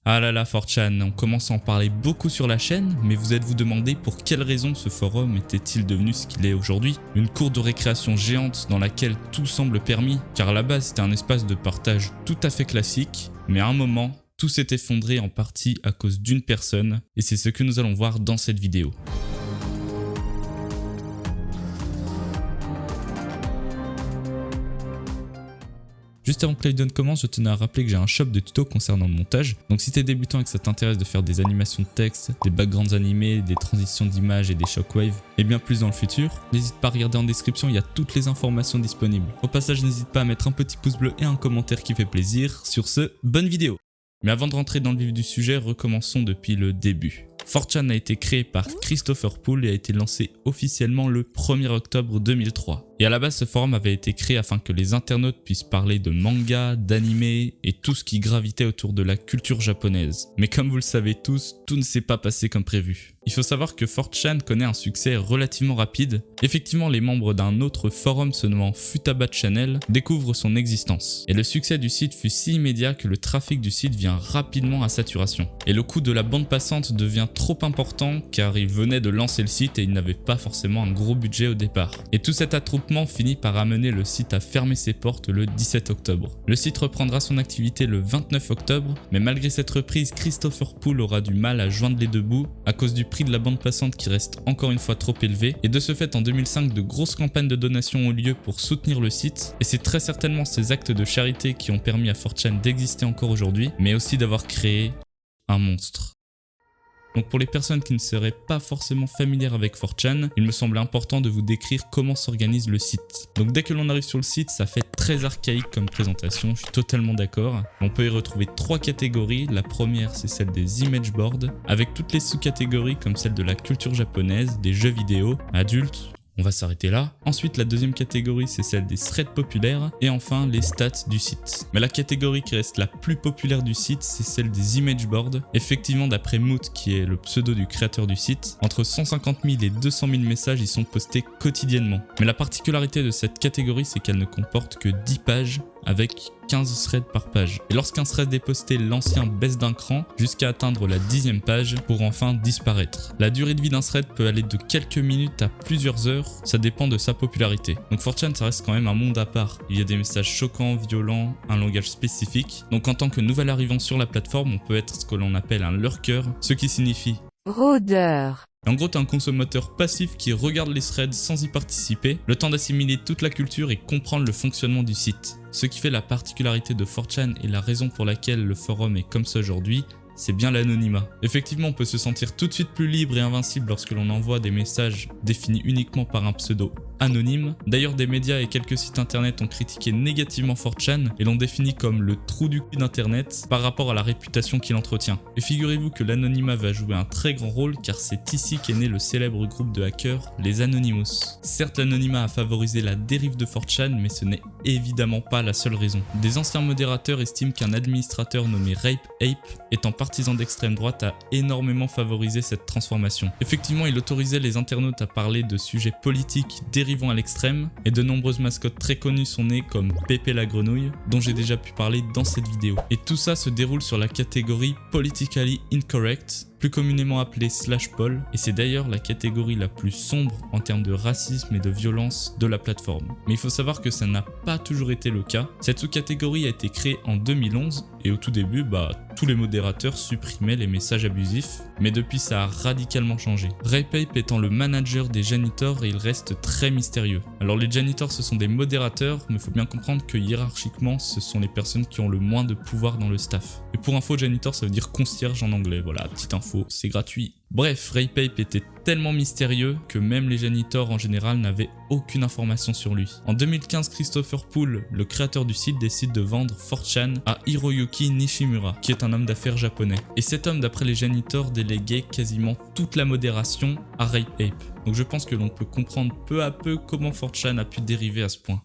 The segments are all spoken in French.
Ah là là 4chan, on commence à en parler beaucoup sur la chaîne, mais vous êtes-vous demandé pour quelle raison ce forum était-il devenu ce qu'il est aujourd'hui? Une cour de récréation géante dans laquelle tout semble permis, car à la base c'était un espace de partage tout à fait classique, mais à un moment, tout s'est effondré en partie à cause d'une personne, et c'est ce que nous allons voir dans cette vidéo. Juste avant que Playdown commence, je tenais à rappeler que j'ai un shop de tutos concernant le montage. Donc si t'es débutant et que ça t'intéresse de faire des animations de texte, des backgrounds animés, des transitions d'images et des shockwaves, et bien plus dans le futur, n'hésite pas à regarder en description, il y a toutes les informations disponibles. Au passage, n'hésite pas à mettre un petit pouce bleu et un commentaire qui fait plaisir. Sur ce, bonne vidéo! Mais avant de rentrer dans le vif du sujet, recommençons depuis le début. 4chan a été créé par Christopher Poole et a été lancé officiellement le 1er octobre 2003. Et à la base, ce forum avait été créé afin que les internautes puissent parler de manga, d'anime et tout ce qui gravitait autour de la culture japonaise. Mais comme vous le savez tous, tout ne s'est pas passé comme prévu. Il faut savoir que 4chan connaît un succès relativement rapide. Effectivement, les membres d'un autre forum se nommant Futaba Channel découvrent son existence. Et le succès du site fut si immédiat que le trafic du site vient rapidement à saturation. Et le coût de la bande passante devient trop important car il venait de lancer le site et il n'avait pas forcément un gros budget au départ. Et tout cet attroupement finit par amener le site à fermer ses portes le 17 octobre. Le site reprendra son activité le 29 octobre, mais malgré cette reprise, Christopher Poole aura du mal à joindre les deux bouts à cause du prix de la bande passante qui reste encore une fois trop élevé. Et de ce fait, en 2005, de grosses campagnes de donations ont lieu pour soutenir le site. Et c'est très certainement ces actes de charité qui ont permis à 4chan d'exister encore aujourd'hui, mais aussi d'avoir créé un monstre. Donc pour les personnes qui ne seraient pas forcément familières avec 4chan, il me semble important de vous décrire comment s'organise le site. Donc dès que l'on arrive sur le site, ça fait très archaïque comme présentation, je suis totalement d'accord. On peut y retrouver 3 catégories. La première, c'est celle des image boards, avec toutes les sous-catégories comme celle de la culture japonaise, des jeux vidéo, adultes. On va s'arrêter là. Ensuite, la deuxième catégorie, c'est celle des threads populaires. Et enfin, les stats du site. Mais la catégorie qui reste la plus populaire du site, c'est celle des image boards. Effectivement, d'après Moot, qui est le pseudo du créateur du site, entre 150 000 et 200 000 messages y sont postés quotidiennement. Mais la particularité de cette catégorie, c'est qu'elle ne comporte que 10 pages avec 15 threads par page. Et lorsqu'un thread est posté, l'ancien baisse d'un cran jusqu'à atteindre la 10e page pour enfin disparaître. La durée de vie d'un thread peut aller de quelques minutes à plusieurs heures, ça dépend de sa popularité. Donc 4chan, ça reste quand même un monde à part. Il y a des messages choquants, violents, un langage spécifique. Donc en tant que nouvel arrivant sur la plateforme, on peut être ce que l'on appelle un lurker, ce qui signifie rôdeur. En gros, t'es un consommateur passif qui regarde les threads sans y participer, le temps d'assimiler toute la culture et comprendre le fonctionnement du site. Ce qui fait la particularité de 4chan et la raison pour laquelle le forum est comme ça aujourd'hui, c'est bien l'anonymat. Effectivement, on peut se sentir tout de suite plus libre et invincible lorsque l'on envoie des messages définis uniquement par un pseudo anonyme. D'ailleurs, des médias et quelques sites internet ont critiqué négativement 4chan et l'ont défini comme le trou du cul d'internet par rapport à la réputation qu'il entretient. Et figurez-vous que l'anonymat va jouer un très grand rôle car c'est ici qu'est né le célèbre groupe de hackers, les Anonymous. Certes, l'anonymat a favorisé la dérive de 4chan, mais ce n'est évidemment pas la seule raison. Des anciens modérateurs estiment qu'un administrateur nommé RapeApe, étant partisan d'extrême droite, a énormément favorisé cette transformation. Effectivement, il autorisait les internautes à parler de sujets politiques dérivant à l'extrême, et de nombreuses mascottes très connues sont nées comme Pépé la grenouille, dont j'ai déjà pu parler dans cette vidéo. Et tout ça se déroule sur la catégorie Politically Incorrect, plus communément appelée /pol, et c'est d'ailleurs la catégorie la plus sombre en termes de racisme et de violence de la plateforme. Mais il faut savoir que ça n'a pas toujours été le cas. Cette sous-catégorie a été créée en 2011, et au tout début, tous les modérateurs supprimaient les messages abusifs, mais depuis ça a radicalement changé. RapeApe étant le manager des janitors, et il reste très mystérieux. Alors les janitors, ce sont des modérateurs, mais il faut bien comprendre que hiérarchiquement, ce sont les personnes qui ont le moins de pouvoir dans le staff. Et pour info, janitor ça veut dire concierge en anglais, voilà, petite info, c'est gratuit. Bref, RapeApe était tellement mystérieux que même les janitors en général n'avaient aucune information sur lui. En 2015, Christopher Poole, le créateur du site, décide de vendre 4chan à Hiroyuki Nishimura, qui est un homme d'affaires japonais. Et cet homme, d'après les janitors, déléguait quasiment toute la modération à RapeApe. Donc je pense que l'on peut comprendre peu à peu comment 4chan a pu dériver à ce point.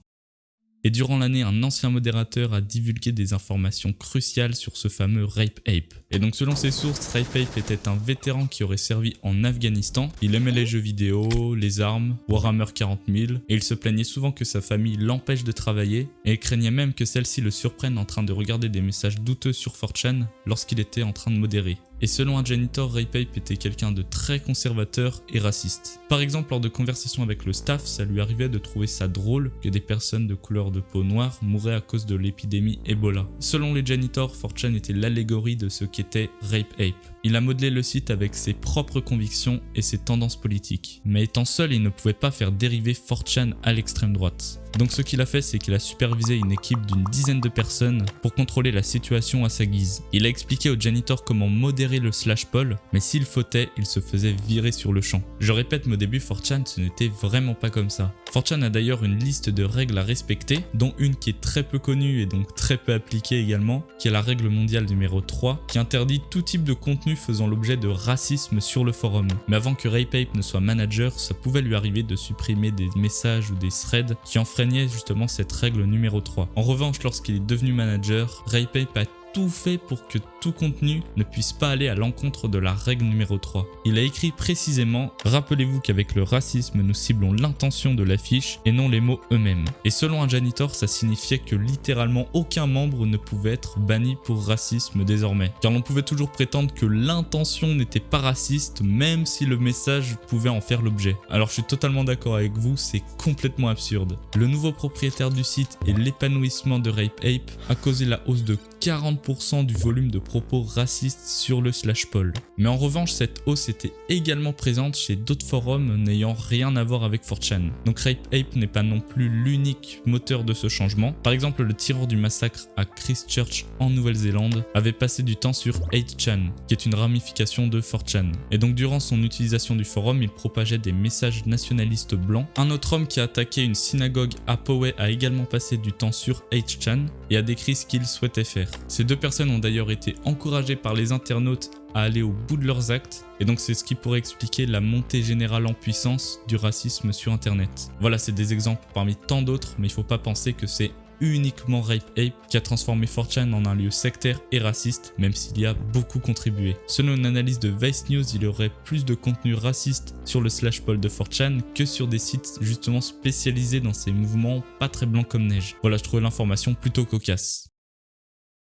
Et durant l'année, un ancien modérateur a divulgué des informations cruciales sur ce fameux Rape Ape. Et donc selon ses sources, Rape Ape était un vétéran qui aurait servi en Afghanistan. Il aimait les jeux vidéo, les armes, Warhammer 40 000, et il se plaignait souvent que sa famille l'empêche de travailler, et craignait même que celle-ci le surprenne en train de regarder des messages douteux sur 4chan lorsqu'il était en train de modérer. Et selon un janitor, Rape Ape était quelqu'un de très conservateur et raciste. Par exemple, lors de conversations avec le staff, ça lui arrivait de trouver ça drôle que des personnes de couleur de peau noire mouraient à cause de l'épidémie Ebola. Selon les janitors, 4chan était l'allégorie de ce qu'était Rape Ape. Il a modelé le site avec ses propres convictions et ses tendances politiques. Mais étant seul, il ne pouvait pas faire dériver 4chan à l'extrême droite. Donc ce qu'il a fait, c'est qu'il a supervisé une équipe d'une dizaine de personnes pour contrôler la situation à sa guise. Il a expliqué aux janitors comment modérer le /poll, mais s'il fautait, il se faisait virer sur le champ. Je répète, mais au début, 4chan, ce n'était vraiment pas comme ça. 4chan a d'ailleurs une liste de règles à respecter, dont une qui est très peu connue et donc très peu appliquée également, qui est la règle mondiale numéro 3, qui interdit tout type de contenu faisant l'objet de racisme sur le forum. Mais avant que Rape Ape ne soit manager, ça pouvait lui arriver de supprimer des messages ou des threads qui enfreignaient justement cette règle numéro 3. En revanche, lorsqu'il est devenu manager, Rape Ape a tout fait pour que tout contenu ne puisse pas aller à l'encontre de la règle numéro 3. Il a écrit précisément « Rappelez-vous qu'avec le racisme, nous ciblons l'intention de l'affiche et non les mots eux-mêmes ». Et selon un janitor, ça signifiait que littéralement aucun membre ne pouvait être banni pour racisme désormais. Car l'on pouvait toujours prétendre que l'intention n'était pas raciste, même si le message pouvait en faire l'objet. Alors je suis totalement d'accord avec vous, c'est complètement absurde. Le nouveau propriétaire du site et l'épanouissement de Rape Ape a causé la hausse de 40% du volume de propos racistes sur le /poll. Mais en revanche, cette hausse était également présente chez d'autres forums n'ayant rien à voir avec 4chan. Donc Rape Ape n'est pas non plus l'unique moteur de ce changement. Par exemple, le tireur du massacre à Christchurch en Nouvelle-Zélande avait passé du temps sur 8chan, qui est une ramification de 4chan. Et donc durant son utilisation du forum, il propageait des messages nationalistes blancs. Un autre homme qui a attaqué une synagogue à Poway a également passé du temps sur 8chan et a décrit ce qu'il souhaitait faire. Ces deux personnes ont d'ailleurs été encouragées par les internautes à aller au bout de leurs actes, et donc c'est ce qui pourrait expliquer la montée générale en puissance du racisme sur internet. Voilà, c'est des exemples parmi tant d'autres, mais il faut pas penser que c'est uniquement Rape Ape qui a transformé 4chan en un lieu sectaire et raciste, même s'il y a beaucoup contribué. Selon une analyse de Vice News, il y aurait plus de contenu raciste sur le /poll de 4chan que sur des sites justement spécialisés dans ces mouvements pas très blancs comme neige. Voilà, je trouvais l'information plutôt cocasse.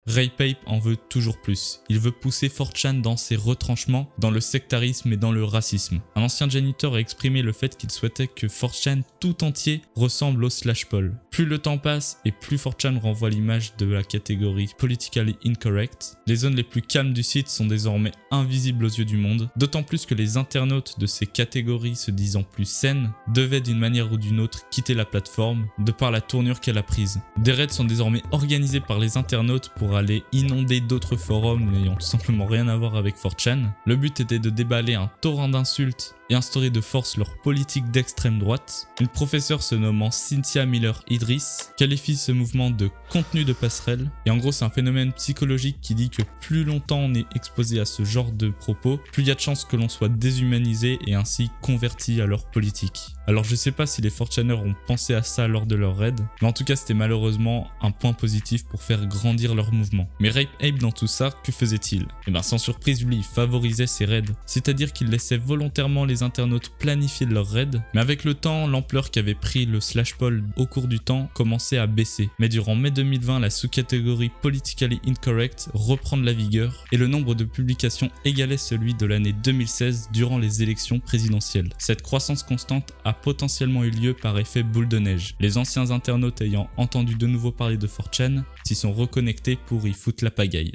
Rape Ape en veut toujours plus. Il veut pousser 4chan dans ses retranchements, dans le sectarisme et dans le racisme. Un ancien janitor a exprimé le fait qu'il souhaitait que 4chan tout entier ressemble au /poll. Plus le temps passe et plus 4chan renvoie l'image de la catégorie politically incorrect. Les zones les plus calmes du site sont désormais invisibles aux yeux du monde, d'autant plus que les internautes de ces catégories se disant plus saines devaient d'une manière ou d'une autre quitter la plateforme de par la tournure qu'elle a prise. Des raids sont désormais organisés par les internautes pour aller inonder d'autres forums n'ayant tout simplement rien à voir avec 4chan. Le but était de déballer un torrent d'insultes et instaurer de force leur politique d'extrême droite. Une professeure se nommant Cynthia Miller Idris qualifie ce mouvement de contenu de passerelle, et en gros c'est un phénomène psychologique qui dit que plus longtemps on est exposé à ce genre de propos, plus il y a de chances que l'on soit déshumanisé et ainsi converti à leur politique. Alors je sais pas si les 4chaners ont pensé à ça lors de leur raid, mais en tout cas c'était malheureusement un point positif pour faire grandir leur mouvement. Mais Rape Ape dans tout ça, que faisait-il? Et bien sans surprise, lui il favorisait ses raids, c'est-à-dire qu'il laissait volontairement les internautes planifier leur raid, mais avec le temps, l'ampleur qu'avait pris le /poll au cours du temps commençait à baisser. Mais durant mai 2020, la sous-catégorie politically incorrect reprend de la vigueur, et le nombre de publications égalait celui de l'année 2016 durant les élections présidentielles. Cette croissance constante a potentiellement eu lieu par effet boule de neige. Les anciens internautes ayant entendu de nouveau parler de 4chan s'y sont reconnectés pour y foutre la pagaille.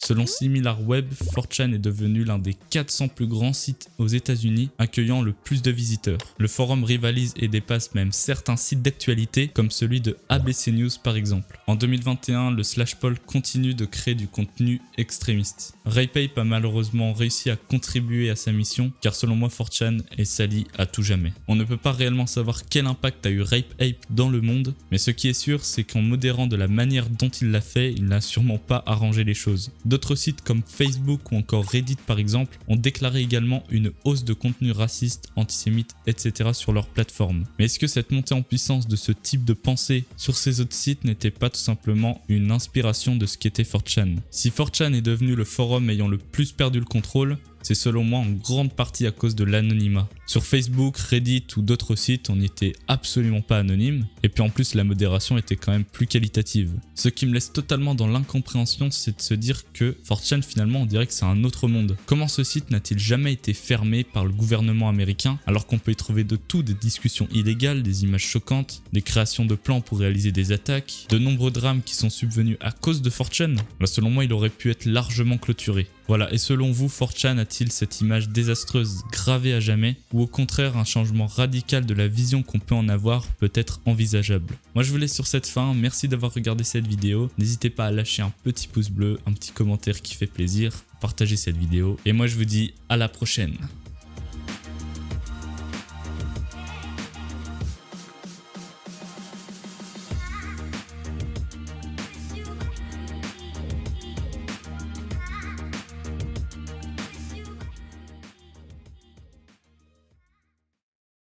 Selon SimilarWeb, 4chan est devenu l'un des 400 plus grands sites aux États-Unis accueillant le plus de visiteurs. Le forum rivalise et dépasse même certains sites d'actualité comme celui de ABC News par exemple. En 2021, le /poll continue de créer du contenu extrémiste. Rape Ape a malheureusement réussi à contribuer à sa mission car selon moi 4chan est sali à tout jamais. On ne peut pas réellement savoir quel impact a eu Rape Ape dans le monde, mais ce qui est sûr c'est qu'en modérant de la manière dont il l'a fait, il n'a sûrement pas arrangé les choses. D'autres sites comme Facebook ou encore Reddit par exemple ont déclaré également une hausse de contenu raciste, antisémite, etc. sur leur plateforme. Mais est-ce que cette montée en puissance de ce type de pensée sur ces autres sites n'était pas tout simplement une inspiration de ce qu'était 4chan? Si 4chan est devenu le forum ayant le plus perdu le contrôle, c'est selon moi en grande partie à cause de l'anonymat. Sur Facebook, Reddit ou d'autres sites, on n'était absolument pas anonyme, et puis en plus la modération était quand même plus qualitative. Ce qui me laisse totalement dans l'incompréhension, c'est de se dire que 4chan finalement on dirait que c'est un autre monde. Comment ce site n'a-t-il jamais été fermé par le gouvernement américain alors qu'on peut y trouver de tout, des discussions illégales, des images choquantes, des créations de plans pour réaliser des attaques, de nombreux drames qui sont subvenus à cause de 4chan? Selon moi il aurait pu être largement clôturé. Voilà, et selon vous, 4chan a-t-il cette image désastreuse gravée à jamais, ou au contraire un changement radical de la vision qu'on peut en avoir peut être envisageable? Moi je vous laisse sur cette fin, merci d'avoir regardé cette vidéo, n'hésitez pas à lâcher un petit pouce bleu, un petit commentaire qui fait plaisir, partagez cette vidéo, et moi je vous dis à la prochaine.